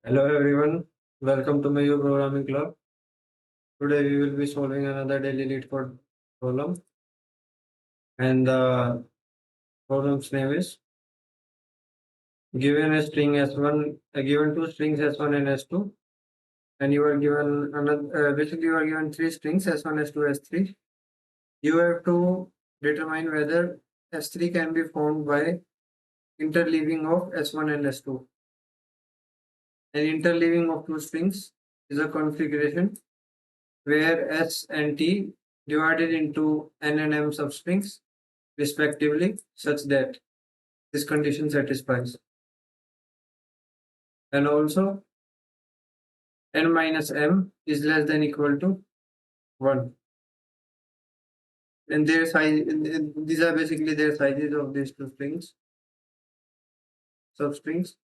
Hello everyone, welcome to my programming club. Today we will be solving another daily Leetcode problem, and the problem's name is given a string s1, given two strings s1 and s2, and you are given another. Basically, you are given three strings s1, s2, s3. You have to determine whether s3 can be formed by interleaving of s1 and s2. An interleaving of two strings is a configuration where S and T divided into N and M substrings respectively such that this condition satisfies. And also N minus M is less than equal to 1. And their size, these are basically their sizes of these two strings, substrings.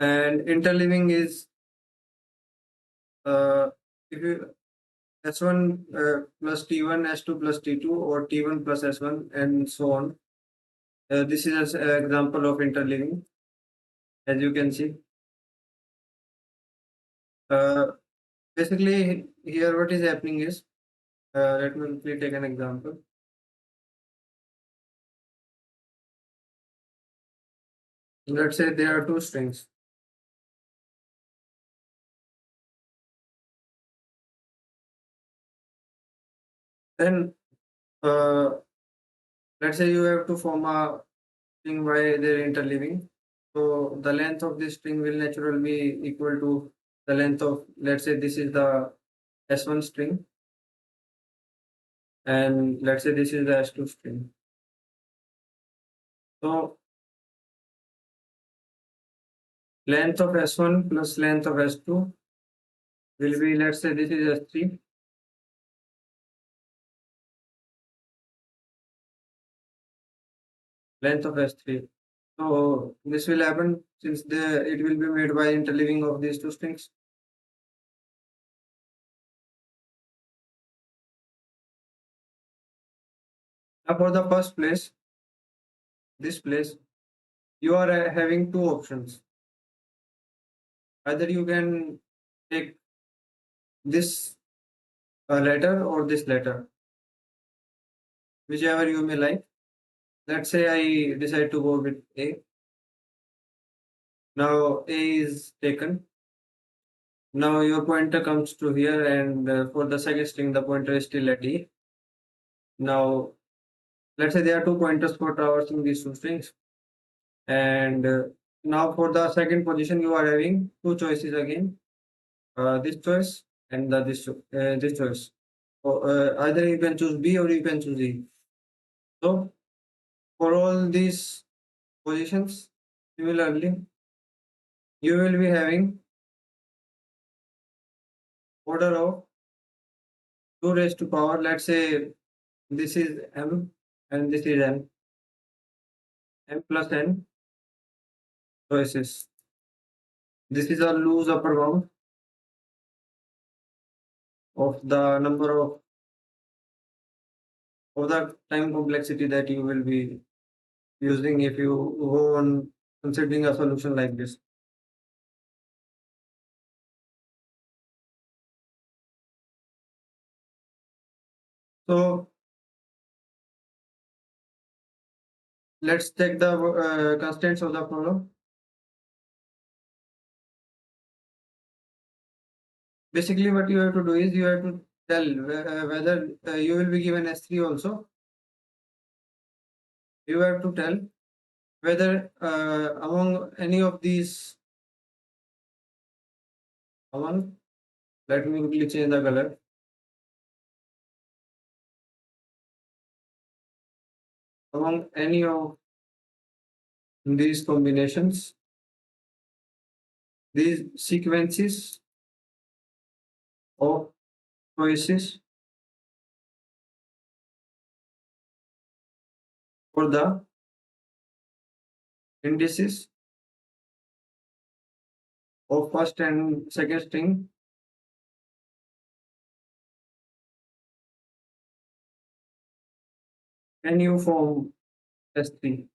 And interleaving is if you S1 plus T1, S2 plus T2, or T1 plus S1, and so on. This is an example of interleaving, as you can see. Uh, Basically, here what is happening is, let me quickly take an example. Let's say there are two strings. Then, uh, let's say you have to form a string by their interleaving. So the length of this string will naturally be equal to the length of, let's say this is the S1 string, and let's say this is the S2 string. So length of S1 plus length of S2 will be, let's say this is S3. Length of S3. So this will happen since it will be made by interleaving of these two strings. Now for the first place, this place, you are having two options. Either you can take this letter or this letter, whichever you may like. Let's say I decide to go with A. Now A is taken. Now your pointer comes to here, and for the second string, the pointer is still at E. Now let's say there are two pointers for traversing these two strings, and now for the second position, you are having two choices again. This choice and this choice. So, either you can choose B or you can choose E. So for all these positions, similarly, you will be having order of 2 raised to power. Let's say this is M and this is N. M plus N choices. This is a loose upper bound of the number of the time complexity that you will be using if you go on considering a solution like this. So let's take the constraints of the problem. Basically, what you have to do is you have to tell whether you will be given S3 also. You have to tell whether among any of these, among, let me quickly change the color. Among any of these combinations, these sequences of choices for the indices of first and second string can you form S3.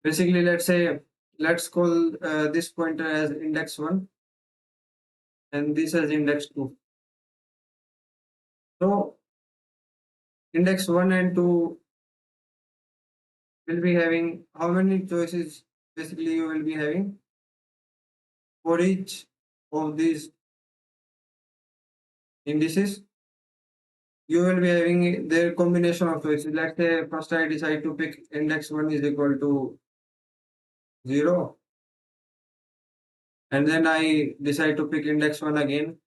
Basically, let's call this pointer as index 1 and this as index 2. So index 1 and 2 will be having how many choices? Basically, you will be having for each of these indices. You will be having their combination of choices. Let's say first I decide to pick index 1 is equal to 0, and then I decide to pick index 1 again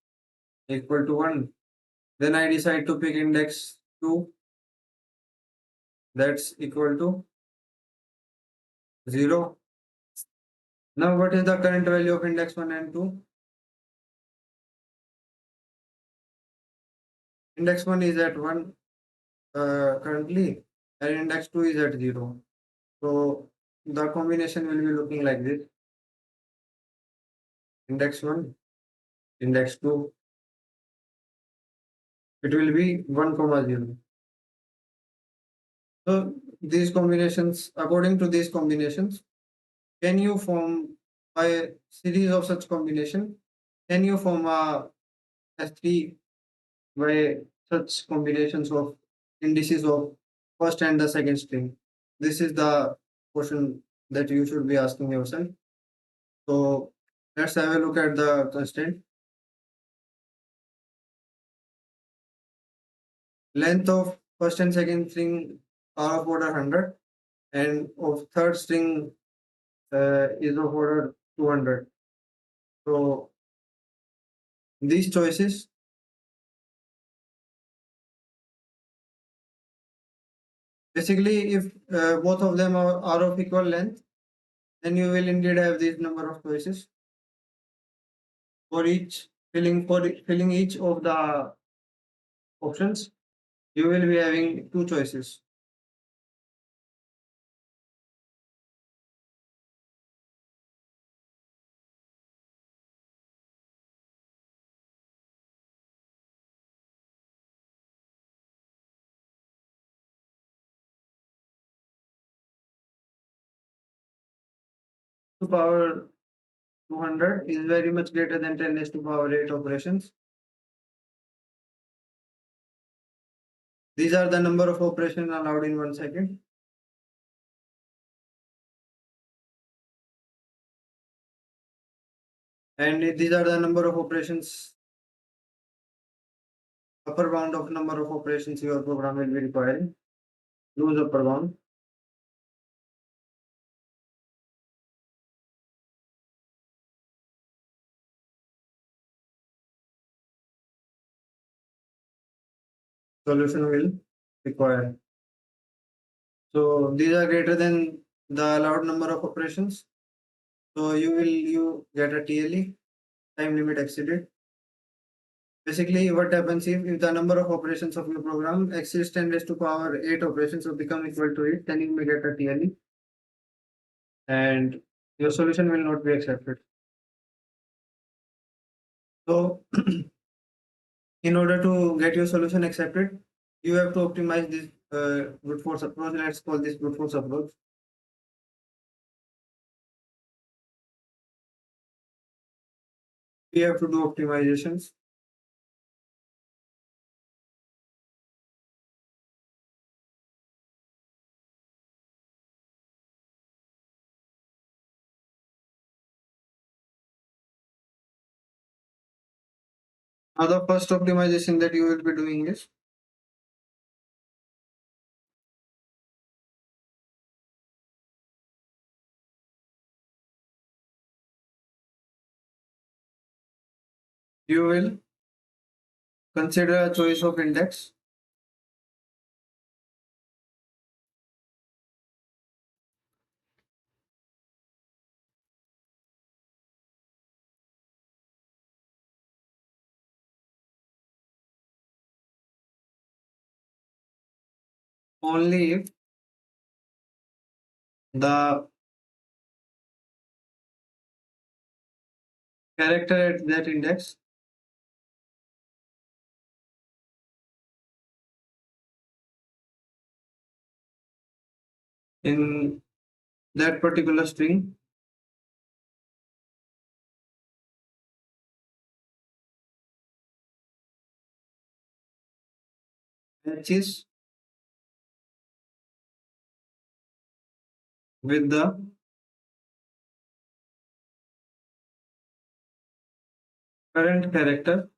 equal to 1. Then I decide to pick index 2 that's equal to 0. Now what is the current value of index 1 and 2? Index 1 is at 1 currently, and index 2 is at 0. So the combination will be looking like this: index 1, index 2, it will be 1 comma 0. So these combinations, according to these combinations, can you form a series of such combination? Can you form a S3 by such combinations of indices of first and the second string? This is the question that you should be asking yourself. So let's have a look at the constraint. Length of first and second string are of order 100, and of third string is of order 200. So these choices, basically, if both of them are of equal length, then you will indeed have this number of choices for each filling each of the options. You will be having two choices. To power 200 is very much greater than 10 raised to power 8 operations. These are the number of operations allowed in 1 second. And these are the number of operations, upper bound of number of operations your program will be requiring. Lose upper bound. Solution will require. So these are greater than the allowed number of operations. So you get a TLE, time limit exceeded. Basically, what happens if the number of operations of your program exceeds 10 raised to power 8 operations, so become equal to it, then you may get a TLE, and your solution will not be accepted. So in order to get your solution accepted, you have to optimize this brute force approach. Let's call this brute force approach. We have to do optimizations. Now the first optimization that you will be doing is you will consider a choice of index only if the character at that index in that particular string matches with the current character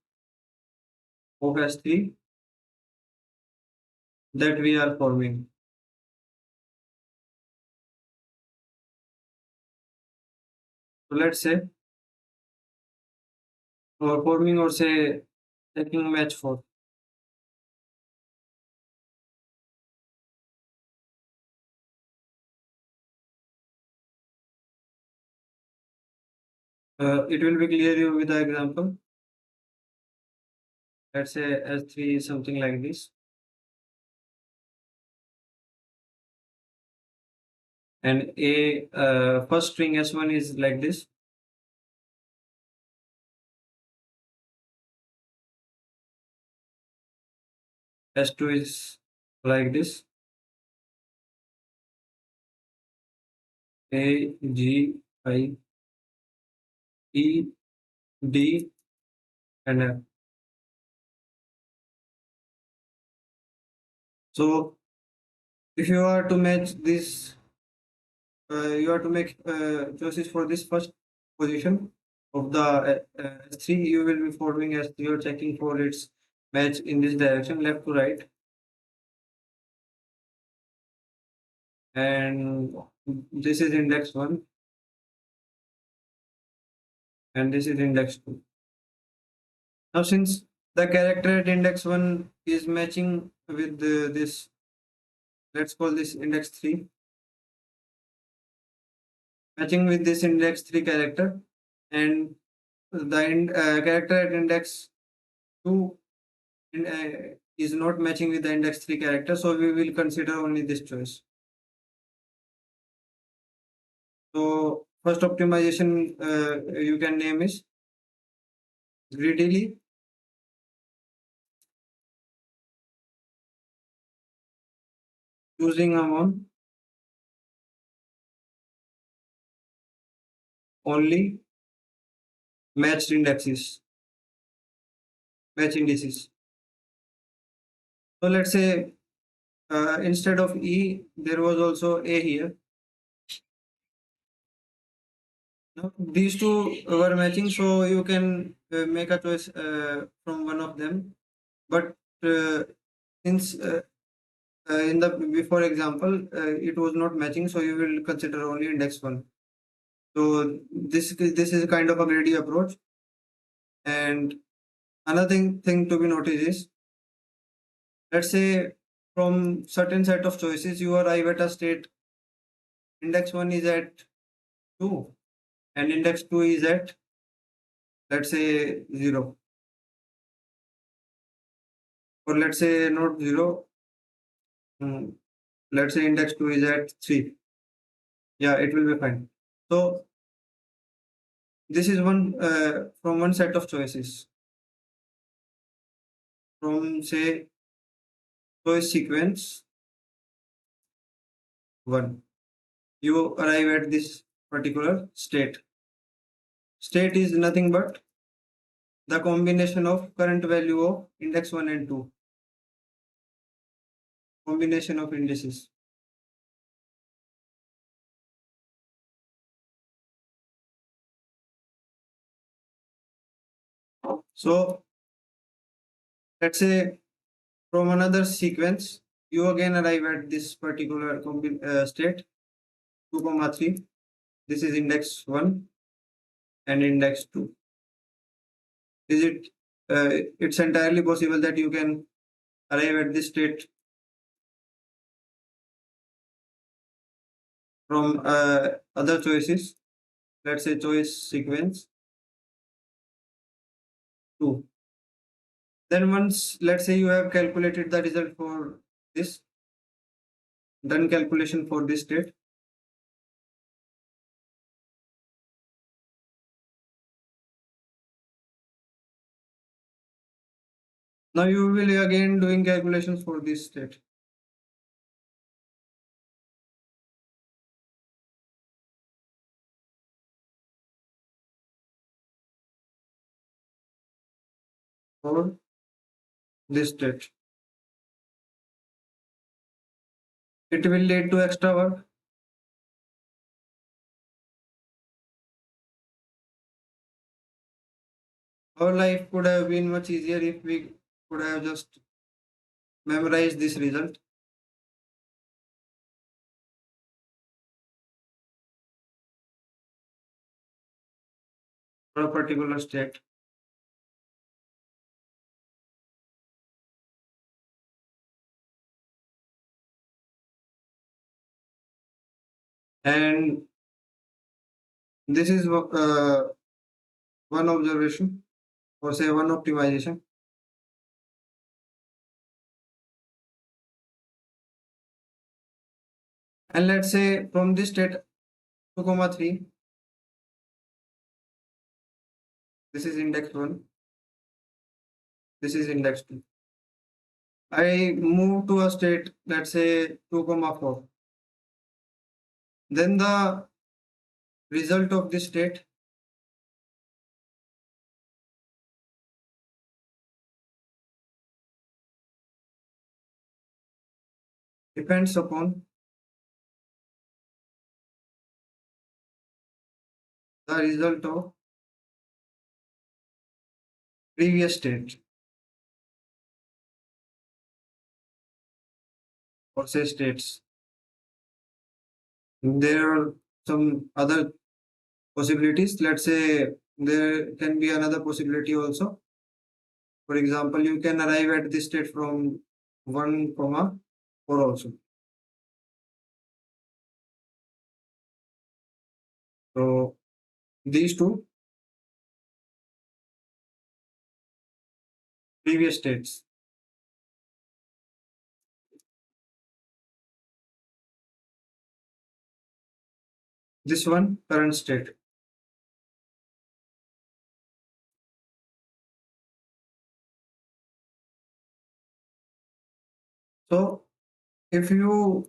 of S3 that we are forming. So let's say or forming or say taking match for. It will be clear you with the example. Let's say S3 is something like this. And a first string S1 is like this. S2 is like this. A, G, I, E, D, and F. So if you are to match this, you have to make choices for this first position of the S3. You will be forming S3 or checking for its match in this direction, left to right. And this is index 1 and this is index 2. Now since the character at index 1 is matching with this, let's call this index 3, matching with this index 3 character, and the character at index 2 is not matching with the index 3 character, so we will consider only this choice. So first optimization you can name is greedily choosing among only matched indexes, match indices. So let's say instead of E, there was also A here. Now, these two were matching, so you can make a choice from one of them. But since in the before example, it was not matching, so you will consider only index 1. So this is kind of a greedy approach. And another thing to be noticed is, let's say from certain set of choices, you arrive at a state index 1 is at 2 and index 2 is at, let's say, 0, or let's say not 0, let's say index 2 is at 3. Yeah, it will be fine. So this is one from one set of choices from, say, choice sequence 1. You arrive at this particular state. State is nothing but the combination of current value of index 1 and 2, combination of indices. So let's say from another sequence, you again arrive at this particular state 2, 3. This is index 1 and index 2. Is it? It's entirely possible that you can arrive at this state from other choices. Let's say choice sequence 2. Then once, let's say you have calculated the result for this, done calculation for this state. Now you will again doing calculations for this state. for this state. It will lead to extra work. Our life could have been much easier if we could have just memorized this result. For a particular state. And this is one observation, or say one optimization. And let's say from this state 2 comma 3, this is index 1, this is index 2. I move to a state, let's say 2 comma 4. Then the result of this state depends upon the result of previous state, or say states. There are some other possibilities. Let's say there can be another possibility also. For example, you can arrive at this state from 1 comma 4 also. So these two previous states. This one current state. So if you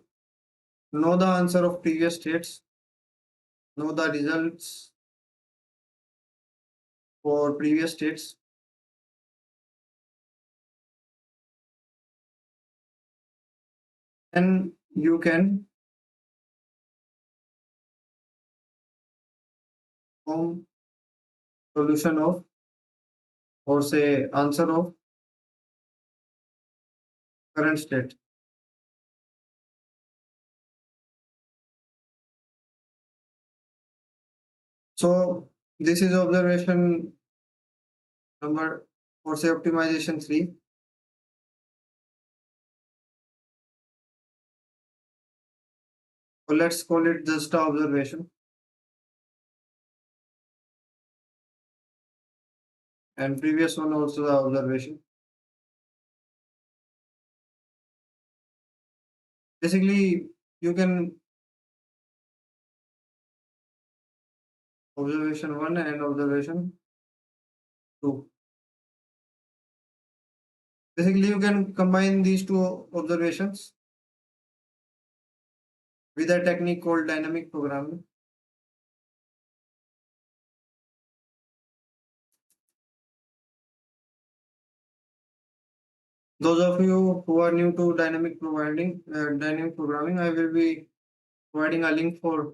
know the answer of previous states, know the results for previous states, then you can form solution of, or say answer of current state. So this is observation number, or say optimization 3. So let's call it just a observation. And previous one also the observation. Basically, you can observation 1 and observation 2. Basically, you can combine these two observations with a technique called dynamic programming. Those of you who are new to dynamic programming, I will be providing a link for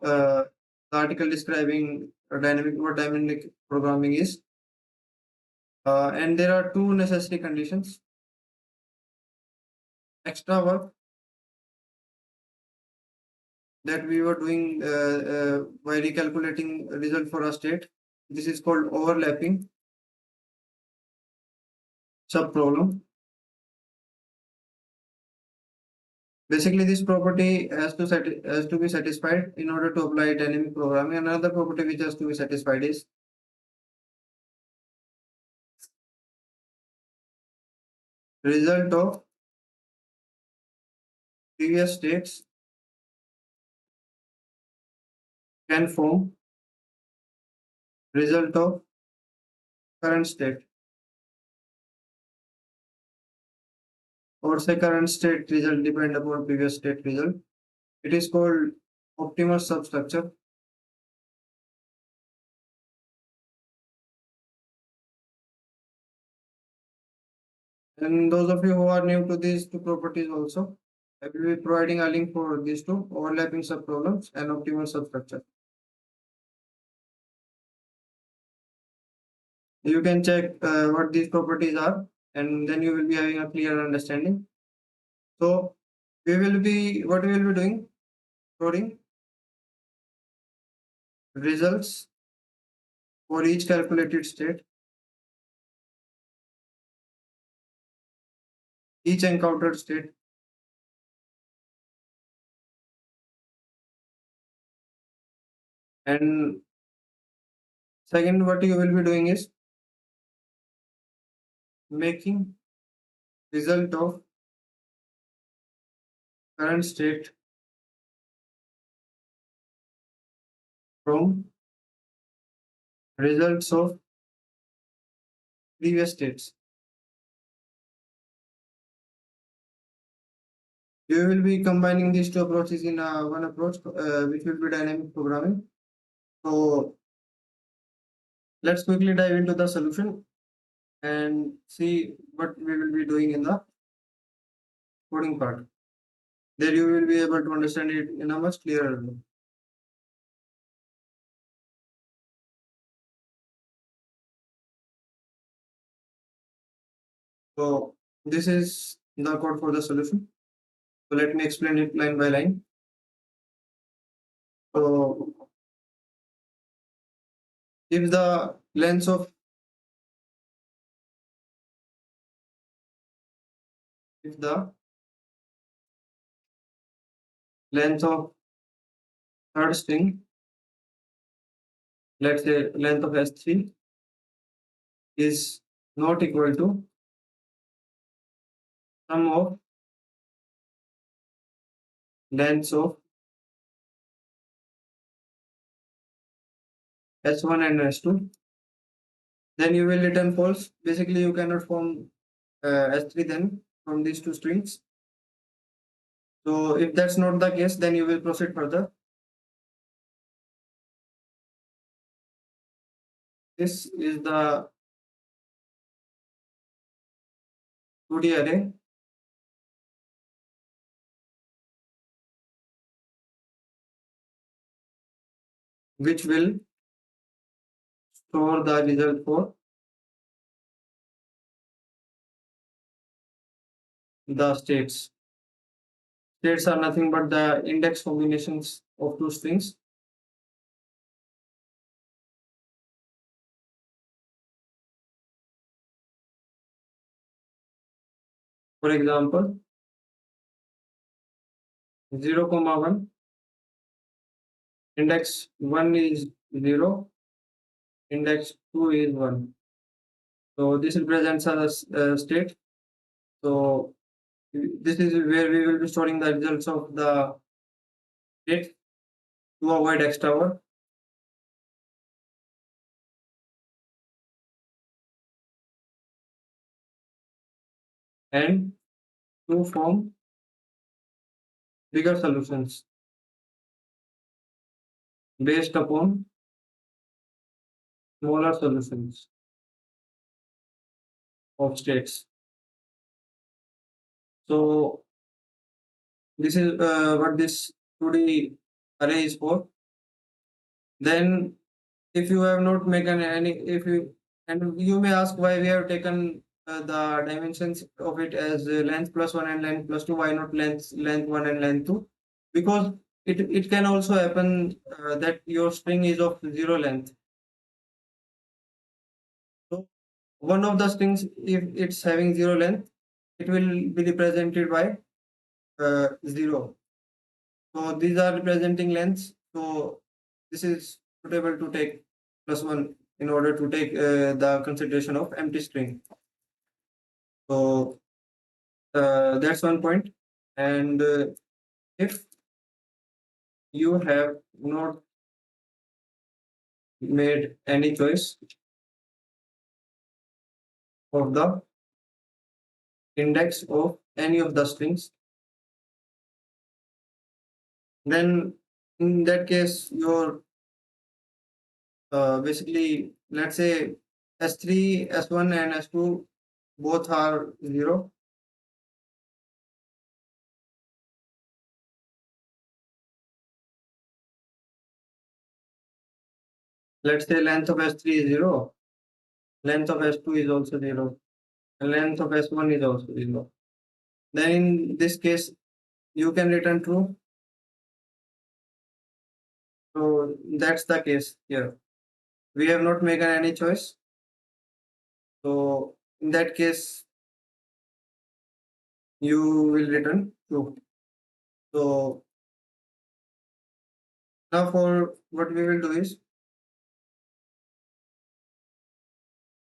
the article describing dynamic what dynamic programming is. And there are two necessary conditions: extra work that we were doing by recalculating result for a state. This is called overlapping subproblem. Basically, this property has to be satisfied in order to apply dynamic programming. Another property which has to be satisfied is result of previous states can form result of current state, or say current state result depend upon previous state result. It is called optimal substructure. And those of you who are new to these two properties also, I will be providing a link for these two overlapping subproblems and optimal substructure. You can check what these properties are, and then you will be having a clear understanding. So we will be what we will be doing, storing results for each calculated state, each encountered state, and second, what you will be doing is making result of current state from results of previous states. You will be combining these two approaches in one approach, which will be dynamic programming. So let's quickly dive into the solution and see what we will be doing in the coding part. There you will be able to understand it in a much clearer way. So this is the code for the solution. So let me explain it line by line. So if the length of if the length of third string, let's say length of S3 is not equal to sum of lengths of S1 and S2, then you will return false. Basically, you cannot form S3 then from these two strings. So if that's not the case, then you will proceed further. This is the 2D array which will store the result for the states. States are nothing but the index combinations of two strings. For example, 0, 1, index 1 is 0, index 2 is 1. So this represents a state. So this is where we will be storing the results of the state to avoid extra work. And to form bigger solutions based upon smaller solutions of states. So this is what this 2D array is for. Then if you have not taken any, if you, and you may ask why we have taken the dimensions of it as length plus 1 and length plus 2, why not length 1 and length 2? Because it can also happen that your string is of 0 length. So one of the strings, if it's having 0 length, it will be represented by 0. So these are representing lengths. So this is suitable to take plus 1 in order to take the consideration of empty string. So that's one point. And if you have not made any choice of the index of any of the strings, then in that case your basically, let's say S3, S1 and S2 both are 0. Let's say length of S3 is 0, length of S2 is also 0, and length of S1 is also 0. Then in this case, you can return true. So that's the case here. We have not made any choice. So in that case, you will return true. So now for what we will do is,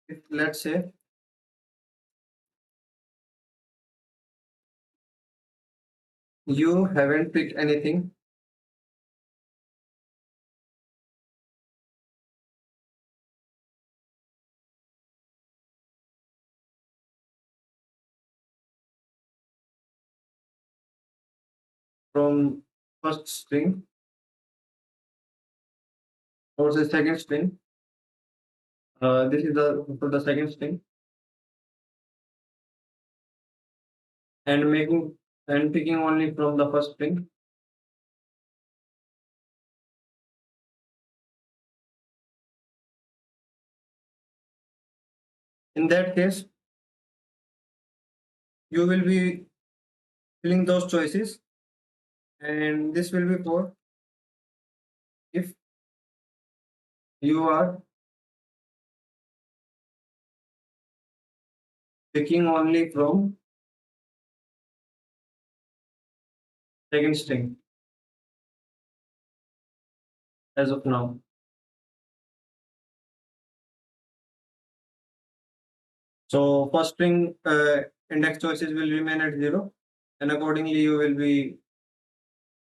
if let's say you haven't picked anything from first string or the second string, this is the for the second string, and making and picking only from the first string. In that case, you will be filling those choices, and this will be for if you are picking only from second string as of now. So first string index choices will remain at 0, and accordingly you will be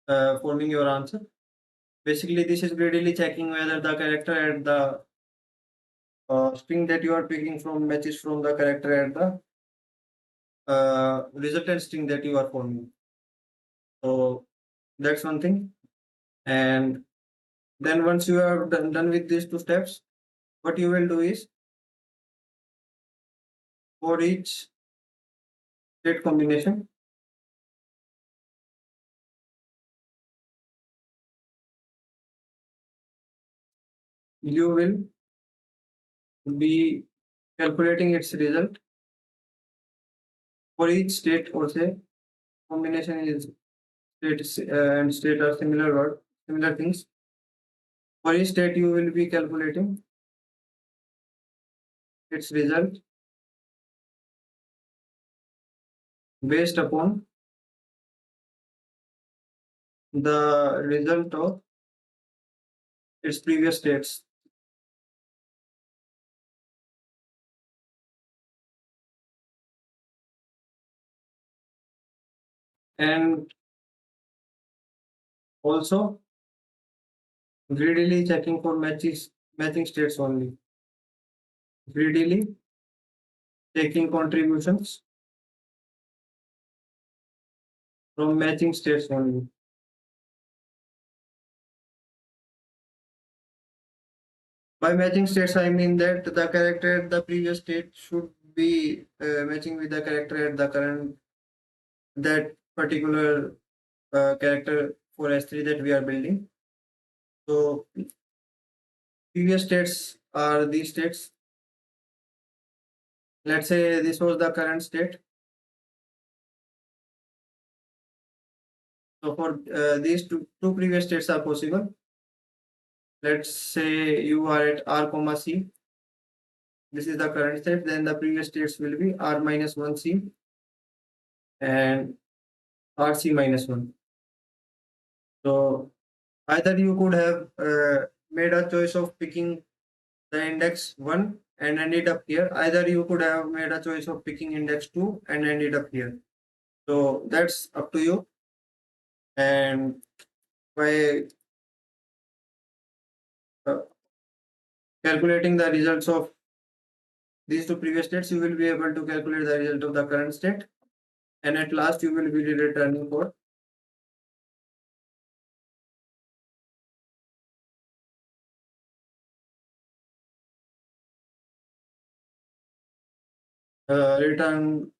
forming your answer. Basically, this is greedily checking whether the character at the string that you are picking from matches from the character at the resultant string that you are forming. So that's one thing. And then once you are done with these two steps, what you will do is, for each state combination, you will be calculating its result for each state, or say combination is state and state are similar things. For each state, you will be calculating its result based upon the result of its previous states. And also greedily checking for matching states only. Greedily taking contributions from matching states only. By matching states, I mean that the character at the previous state should be matching with the character at the current, that particular character for S3 that we are building. So previous states are these states. Let's say this was the current state. So for these two previous states are possible. Let's say you are at R comma C. This is the current state. Then the previous states will be R minus 1C and RC minus 1. So either you could have made a choice of picking the index 1 and ended up here. Either you could have made a choice of picking index 2 and ended up here. So that's up to you. And by uh, calculating the results of these two previous states, you will be able to calculate the result of the current state. And at last, you will be returning for return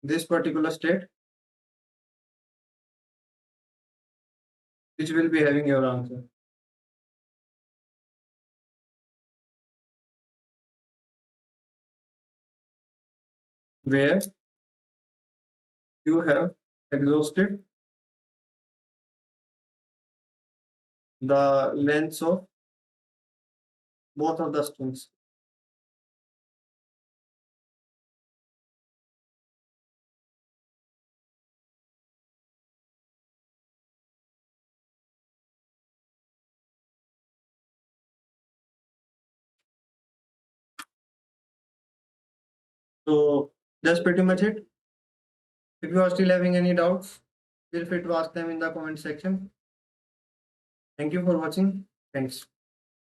this particular state, which will be having your answer. Where you have exhausted the lengths of both of the strings. So that's pretty much it. If you are still having any doubts, feel free to ask them in the comment section. Thank you for watching. Thanks.